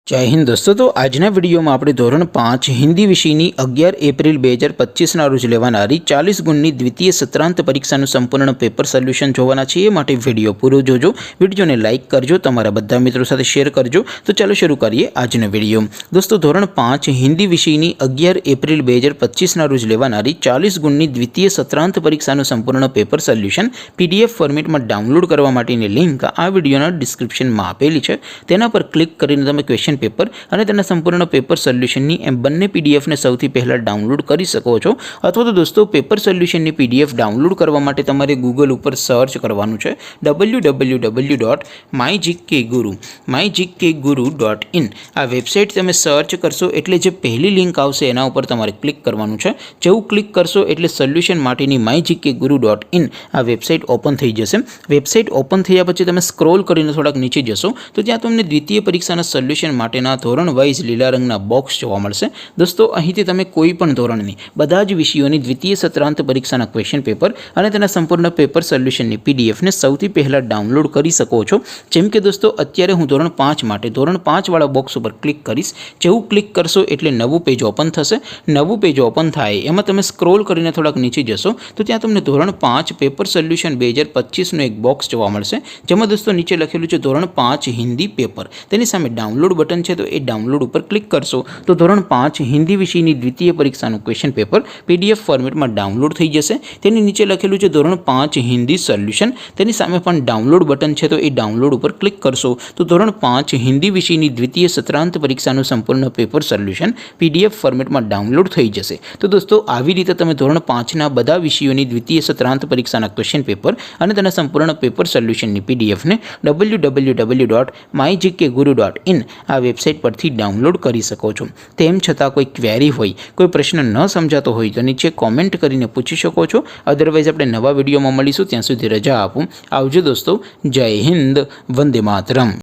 जय हिंद दोस्तों। तो आजना विडियो में આપણે ધોરણ 5 હિન્દી વિષયની 11 એપ્રિલ 2025 ના રોજ લેવાનારી 40 ગુણની દ્વિતીય સત્રાંત પરીક્ષાનું સંપૂર્ણ પેપર સોલ્યુશન જોવાના છે। એ માટે વિડિયો પૂરો જોજો, વિડિયોને લાઈક કરજો, તમારા બધા મિત્રો સાથે શેર કરજો। તો ચાલો શરૂ કરીએ આજનો વિડિયો। દોસ્તો ધોરણ 5 હિન્દી વિષયની 11 એપ્રિલ 2025 ના રોજ લેવાનારી 40 ગુણની દ્વિતીય સત્રાંત પરીક્ષાનું સંપૂર્ણ પેપર સોલ્યુશન પીડીએફ ફોર્મેટમાં ડાઉનલોડ કરવા માટેની લિંક આ વિડિયોના ડિસ્ક્રિપ્શનમાં આપેલી છે। તેના પર ક્લિક કરીને તમે ક્વેશ્ચન पेपर और तेना संपूर्ण पेपर सोल्यूशन बंने पीडीएफ ने सौथी पहला डाउनलॉड करी सको छो। अथवा तो दोस्तों पेपर सोल्यूशन पीडीएफ डाउनलॉड करवा माटे तमारे गूगल पर सर्च करवानुं छे www.mygkguru.in। आ वेबसाइट तमे सर्च करशो एटले जे पहली लिंक आवशे एना उपर तमारे क्लिक करवानुं छे। जेवुं क्लिक करशो एटले सोल्यूशन माटेनी mygkguru.in आ वेबसाइट ओपन थई जशे। वेबसाइट ओपन थया पछी तमे स्क्रॉल करीने थोड़ाक नीचे जशो तो त्यां तमने द्वितीय परीक्षाना सोल्यूशन माटेना धोरण वाइज लीला रंगना बॉक्स जोवा मळशे। दोस्तों અહીંથી તમે કોઈ પણ ધોરણની બધા જ વિષયોની દ્વિતીય સત્રાંત પરીક્ષાના ક્વેશ્ચન પેપર અને તેના સંપૂર્ણ પેપર સોલ્યુશનની પીડીએફ ને સૌથી પહેલા ડાઉનલોડ કરી શકો છો। જેમ કે દોસ્તો અત્યારે હું ધોરણ 5 માટે ધોરણ 5 વાળા બોક્સ ઉપર ક્લિક કરીશ। જેવું ક્લિક કરશો એટલે નવું પેજ ઓપન થશે। નવું પેજ ઓપન થાય એમાં તમે સ્ક્રોલ કરીને થોડાક નીચે જશો તો ત્યાં તમને ધોરણ 5 પેપર સોલ્યુશન 2025 નું એક બોક્સ જોવા મળશે। જેમાં દોસ્તો નીચે લખેલું છે ધોરણ 5 હિન્દી પેપર, તેની સામે ડાઉનલોડ बटन है तो ये डाउनलॉड पर क्लिक करशो तो धोरण 5 हिंदी विषय की द्वितीय परीक्षा क्वेश्चन पेपर पीडीएफ फॉर्मेट में डाउनलॉड थी जैसे। नीचे लखेलू है धोरण 5 हिंदी सोल्यूशन, सामे पण डाउनलॉड बटन है तो ये डाउनलॉड पर क्लिक करशो तो धोरण 5 हिंदी विषय की द्वितीय सत्रांत परीक्षा संपूर्ण पेपर सोल्यूशन पीडीएफ फॉर्मेट में डाउनलॉड थी जैसे। तो दोस्तों आवी रीते तमे धोरण 5 ना बधा विषयों की द्वितीय सत्रांत परीक्षा क्वेश्चन पेपर और तेना संपूर्ण पेपर सोल्यूशन की पीडीएफ ने www.mygkguru.in आ वेबसाइट पर डाउनलॉड कर सको छो। तेम छतां कोई क्वेरी होय, कोई प्रश्न न समझातो होय तो नीचे कॉमेंट करीने पूछी शको छो। अदरवाइज आपणे नवा विडियो में मळीशुं, त्यां सुधी रजा आपो। आवजो दोस्तों। जय हिंद, वंदे मातरम।